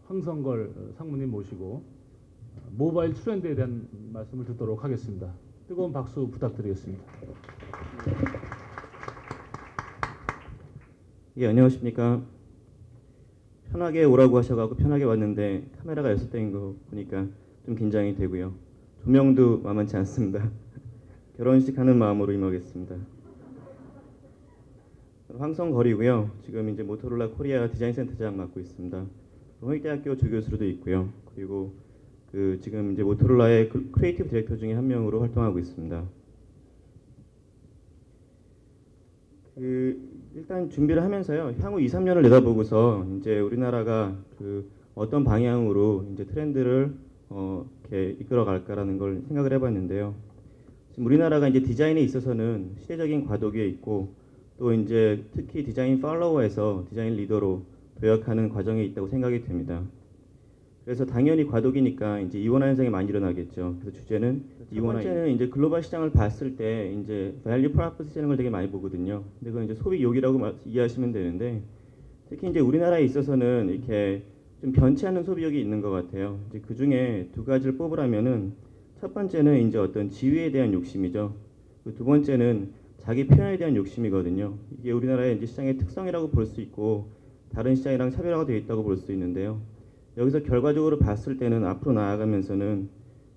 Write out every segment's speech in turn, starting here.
황성걸 상무님 모시고 모바일 트렌드에 대한 말씀을 듣도록 하겠습니다. 뜨거운 박수 부탁드리겠습니다. 예, 안녕하십니까. 편하게 오라고 하셔가지고 편하게 왔는데 카메라가 6대인 거 보니까 좀 긴장이 되고요. 조명도 만만치 않습니다. 결혼식 하는 마음으로 임하겠습니다. 황성걸이고요. 지금 이제 모토로라 코리아 디자인 센터장 맡고 있습니다. 홍익대학교 조교수로도 있고요. 그리고 지금 이제 모토로라의 크리에이티브 디렉터 중에 한 명으로 활동하고 있습니다. 일단 준비를 하면서요. 향후 2, 3년을 내다보고서 이제 우리나라가 어떤 방향으로 이제 트렌드를 이렇게 이끌어갈까라는 걸 생각을 해봤는데요. 지금 우리나라가 이제 디자인에 있어서는 시대적인 과도기에 있고 또 이제 특히 디자인 팔로워에서 디자인 리더로 도약하는 과정에 있다고 생각이 됩니다. 그래서 당연히 과도기니까 이제 이원화 현상이 많이 일어나겠죠. 그래서 주제는 이원화. 첫 번째는 이제 글로벌 시장을 봤을 때 이제 밸류 프로포지션을 되게 많이 보거든요. 근데 그건 이제 소비 욕이라고 이해하시면 되는데 특히 이제 우리나라에 있어서는 이렇게 좀 변치 않는 소비욕이 있는 것 같아요. 이제 그 중에 두 가지를 뽑으라면은 첫 번째는 이제 어떤 지위에 대한 욕심이죠. 두 번째는 자기 표현에 대한 욕심이거든요. 이게 우리나라의 이제 시장의 특성이라고 볼 수 있고 다른 시장이랑 차별화가 되어 있다고 볼 수 있는데요. 여기서 결과적으로 봤을 때는 앞으로 나아가면서는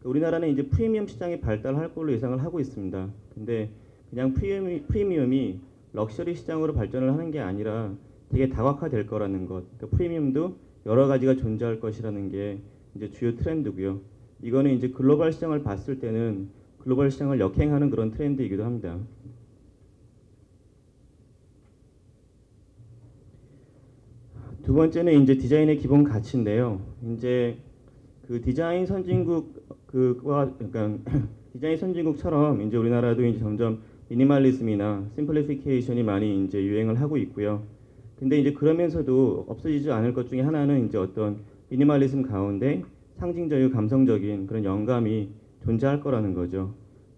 우리나라는 이제 프리미엄 시장이 발달할 걸로 예상을 하고 있습니다. 근데 그냥 프리미엄이 럭셔리 시장으로 발전을 하는 게 아니라 되게 다각화될 거라는 것. 그러니까 프리미엄도 여러 가지가 존재할 것이라는 게 이제 주요 트렌드고요. 이거는 이제 글로벌 시장을 봤을 때는 글로벌 시장을 역행하는 그런 트렌드이기도 합니다. 두 번째는 이제 디자인의 기본 가치인데요. 이제 디자인 선진국과 그러니까 디자인 선진국처럼 이제 우리나라도 이제 점점 미니멀리즘이나 심플리피케이션이 많이 이제 유행을 하고 있고요. 근데 이제 그러면서도 없어지지 않을 것 중에 하나는 이제 어떤 미니멀리즘 가운데 상징적이고 감성적인 그런 영감이 존재할 거라는 거죠.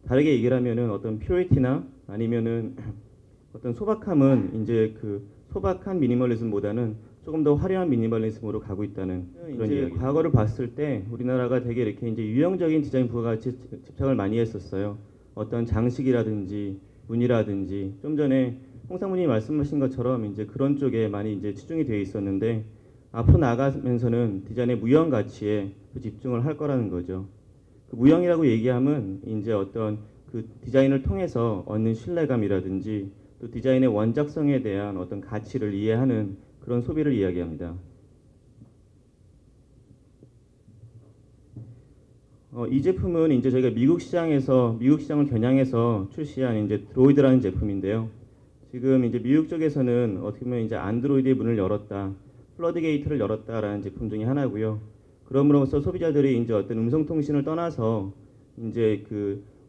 다르게 얘기를 하면은 어떤 퓨리티나 아니면은 어떤 소박함은 이제 소박한 미니멀리즘보다는 조금 더 화려한 미니멀리즘으로 가고 있다는 그런 이야기. 과거를 봤을 때 우리나라가 되게 이렇게 이제 유형적인 디자인 부가가치 집착을 많이 했었어요. 어떤 장식이라든지 무늬라든지 좀 전에 홍 사모님이 말씀하신 것처럼 이제 그런 쪽에 많이 이제 치중이 되어 있었는데 앞으로 나가면서는 디자인의 무형 가치에 집중을 할 거라는 거죠. 무형이라고 얘기하면 이제 어떤 디자인을 통해서 얻는 신뢰감이라든지 또 디자인의 원작성에 대한 어떤 가치를 이해하는 그런 소비를 이야기합니다. 이 제품은 이제 저희가 미국 시장을 겨냥해서 출시한 이제 드로이드라는 제품인데요. 지금 이제 미국 쪽에서는 어떻게 보면 이제 안드로이드의 문을 열었다, 플러드 게이트를 열었다라는 제품 중에 하나고요. 그럼으로써 소비자들이 이제 어떤 음성통신을 떠나서 이제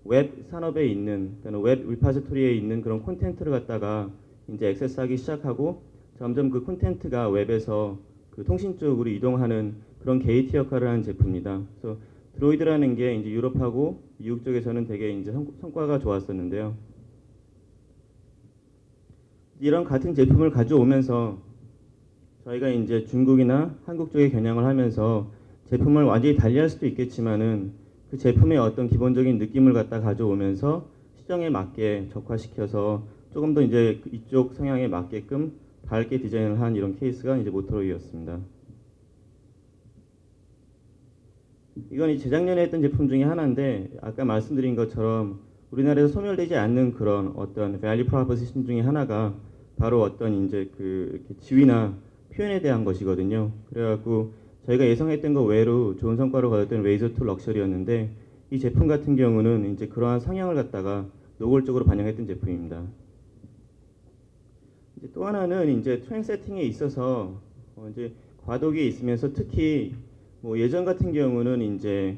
웹 산업에 있는, 웹 리파지토리에 있는 그런 콘텐츠를 갖다가 이제 액세스하기 시작하고 점점 그 콘텐츠가 웹에서 통신 쪽으로 이동하는 그런 게이트 역할을 하는 제품입니다. 그래서 드로이드라는 게 이제 유럽하고 미국 쪽에서는 되게 이제 성과가 좋았었는데요. 이런 같은 제품을 가져오면서 저희가 이제 중국이나 한국 쪽에 겨냥을 하면서 제품을 완전히 달리할 수도 있겠지만은 그 제품의 어떤 기본적인 느낌을 갖다 가져오면서 시장에 맞게 적화시켜서 조금 더 이제 이쪽 성향에 맞게끔 밝게 디자인을 한 이런 케이스가 이제 모토로이였습니다. 이건 이 재작년에 했던 제품 중에 하나인데 아까 말씀드린 것처럼 우리나라에서 소멸되지 않는 그런 어떤 value proposition 중에 하나가 바로 어떤 이제 이렇게 지위나 표현에 대한 것이거든요. 그래갖고 저희가 예상했던 것 외로 좋은 성과를 거뒀던 레이저 툴 럭셔리였는데 이 제품 같은 경우는 이제 그러한 성향을 갖다가 노골적으로 반영했던 제품입니다. 이제 또 하나는 이제 트렌드 세팅에 있어서 이제 과도기에 있으면서 특히 뭐 예전 같은 경우는 이제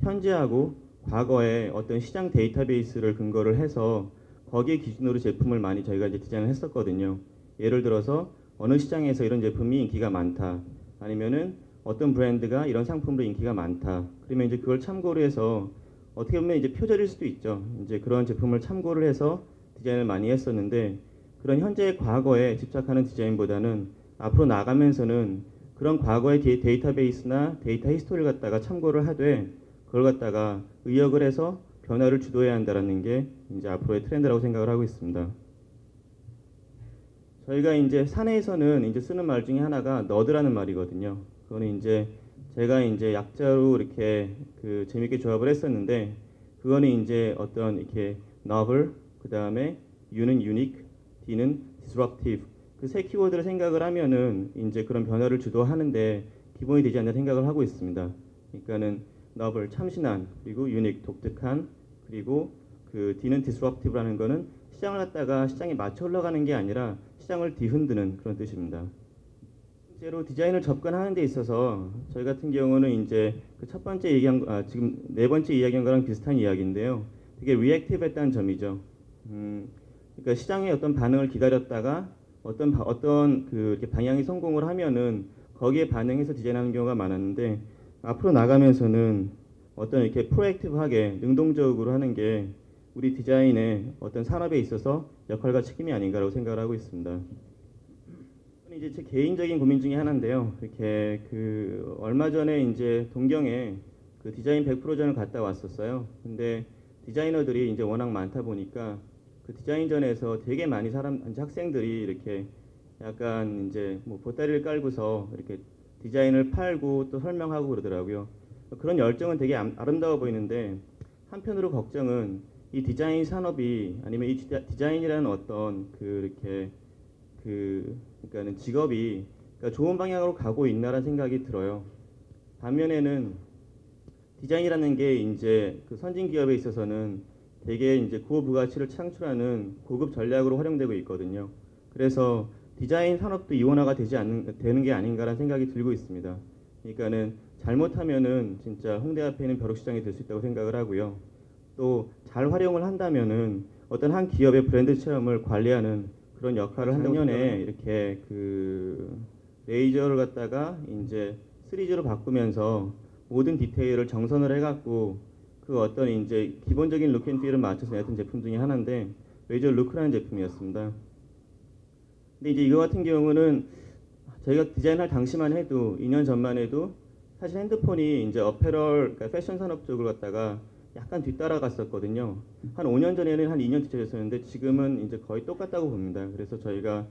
현재하고 과거의 어떤 시장 데이터베이스를 근거를 해서 거기에 기준으로 제품을 많이 저희가 이제 디자인을 했었거든요. 예를 들어서 어느 시장에서 이런 제품이 인기가 많다. 아니면은 어떤 브랜드가 이런 상품으로 인기가 많다. 그러면 이제 그걸 참고로 해서 어떻게 보면 이제 표절일 수도 있죠. 이제 그런 제품을 참고를 해서 디자인을 많이 했었는데 그런 현재의 과거에 집착하는 디자인보다는 앞으로 나가면서는 그런 과거의 데이터베이스나 데이터 히스토리를 갖다가 참고를 하되 그걸 갖다가 의역을 해서 변화를 주도해야 한다는 게 이제 앞으로의 트렌드라고 생각을 하고 있습니다. 저희가 이제 사내에서는 이제 쓰는 말 중에 하나가 너드라는 말이거든요. 그거는 이제 제가 이제 약자로 이렇게 그 재밌게 조합을 했었는데 그거는 이제 어떤 이렇게 novel, 그 다음에 U는 unique, D는 disruptive 그 세 키워드를 생각을 하면은 이제 그런 변화를 주도하는데 기본이 되지 않나 생각을 하고 있습니다. 그러니까는 novel 참신한, 그리고 unique 독특한, 그리고 그 D는 disruptive라는 거는 시장을 갖다가 시장에 맞춰 올라가는 게 아니라 시장을 뒤흔드는 그런 뜻입니다. 실제로 디자인을 접근하는 데 있어서 저희 같은 경우는 이제 그 첫 번째 얘기한 지금 네 번째 이야기한 거랑 비슷한 이야기인데요. 되게 리액티브했다는 점이죠. 그러니까 시장의 어떤 반응을 기다렸다가 어떤 그 이렇게 방향이 성공을 하면은 거기에 반응해서 디자인하는 경우가 많았는데 앞으로 나가면서는 어떤 이렇게 프로액티브하게 능동적으로 하는 게 우리 디자인의 어떤 산업에 있어서 역할과 책임이 아닌가라고 생각을 하고 있습니다. 이제 제 개인적인 고민 중에 하나인데요. 이렇게 그 얼마 전에 이제 동경에 그 디자인 100%전을 갔다 왔었어요. 근데 디자이너들이 이제 워낙 많다 보니까 그 디자인전에서 되게 많이 학생들이 이렇게 약간 이제 뭐 보따리를 깔고서 이렇게 디자인을 팔고 또 설명하고 그러더라고요. 그런 열정은 되게 아름다워 보이는데 한편으로 걱정은 이 디자인 산업이 아니면 이 디자인이라는 어떤 그 이렇게 그러니까는 직업이 그러니까 좋은 방향으로 가고 있나라는 생각이 들어요. 반면에는 디자인이라는 게 이제 그 선진 기업에 있어서는 되게 이제 고부가치를 창출하는 고급 전략으로 활용되고 있거든요. 그래서 디자인 산업도 이원화가 되는 게 아닌가라는 생각이 들고 있습니다. 그러니까는 잘못하면은 진짜 홍대 앞에 있는 벼룩시장이 될 수 있다고 생각을 하고요. 또 잘 활용을 한다면은 어떤 한 기업의 브랜드 체험을 관리하는 그런 역할을 한다고 작년에 이렇게 그 레이저를 갖다가 이제 3D로 바꾸면서 모든 디테일을 정선을 해갖고 그 어떤 이제 기본적인 룩 앤 필을 맞춰서 냈던 제품 중에 하나인데 레이저 루크라는 제품이었습니다. 근데 이제 이거 같은 경우는 저희가 디자인할 당시만 해도 2년 전만 해도 사실 핸드폰이 이제 어페럴, 그러니까 패션 산업 쪽을 갖다가 약간 뒤따라갔었거든요. 한 5년 전에는 한 2년 뒤처졌었는데 지금은 이제 거의 똑같다고 봅니다. 그래서 저희가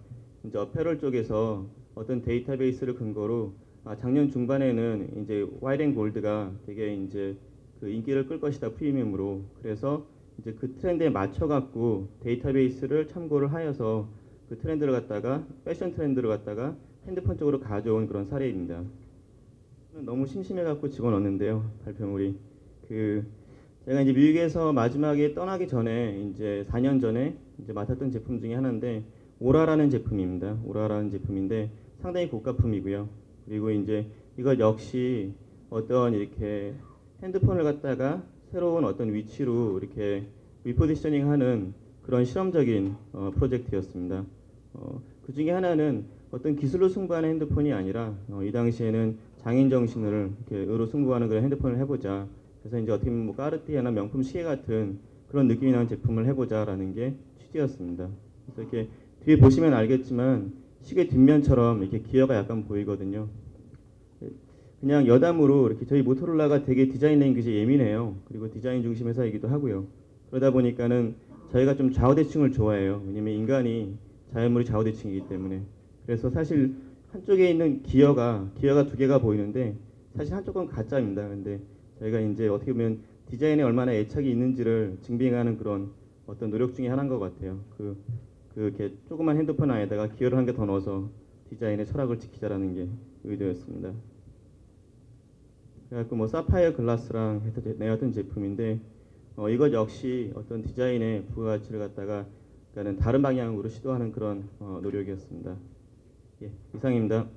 이제 어페럴 쪽에서 어떤 데이터베이스를 근거로 작년 중반에는 이제 화이트 앤 골드가 되게 이제 그 인기를 끌 것이다 프리미엄으로. 그래서 이제 그 트렌드에 맞춰 갖고 데이터베이스를 참고를 하여서 그 트렌드를 갖다가 패션 트렌드를 갖다가 핸드폰 쪽으로 가져온 그런 사례입니다. 너무 심심해 갖고 집어넣는데요. 발표물이 제가 이제 미국에서 마지막에 떠나기 전에 이제 4년 전에 이제 맡았던 제품 중에 하나인데 오라라는 제품입니다. 오라라는 제품인데 상당히 고가품이고요. 그리고 이제 이것 역시 어떤 이렇게 핸드폰을 갖다가 새로운 어떤 위치로 이렇게 리포지셔닝하는 그런 실험적인 프로젝트였습니다. 그 중에 하나는 어떤 기술로 승부하는 핸드폰이 아니라 이 당시에는 장인 정신을 이렇게 으로 승부하는 그런 핸드폰을 해보자. 그래서 이제 어떻게 보면 뭐 까르띠에나 명품 시계 같은 그런 느낌이 나는 제품을 해보자라는 게 취지였습니다. 그래서 이렇게 뒤에 보시면 알겠지만 시계 뒷면처럼 이렇게 기어가 약간 보이거든요. 그냥 여담으로 이렇게 저희 모토로라가 되게 디자인 랭귀지에 예민해요. 그리고 디자인 중심 회사이기도 하고요. 그러다 보니까는 저희가 좀 좌우대칭을 좋아해요. 왜냐면 인간이 자연물이 좌우대칭이기 때문에. 그래서 사실 한쪽에 있는 기어가 두 개가 보이는데 사실 한쪽은 가짜입니다. 근데 저희가 이제 어떻게 보면 디자인에 얼마나 애착이 있는지를 증빙하는 그런 어떤 노력 중에 하나인 것 같아요. 이렇게 조그만 핸드폰 안에다가 기어를 한 개 더 넣어서 디자인의 철학을 지키자라는 게 의도였습니다. 그래갖고 뭐 사파이어 글라스랑 해서 내었던 제품인데 이것 역시 어떤 디자인의 부가가치를 갖다가 그러니까는 다른 방향으로 시도하는 그런 노력이었습니다. 예, 이상입니다.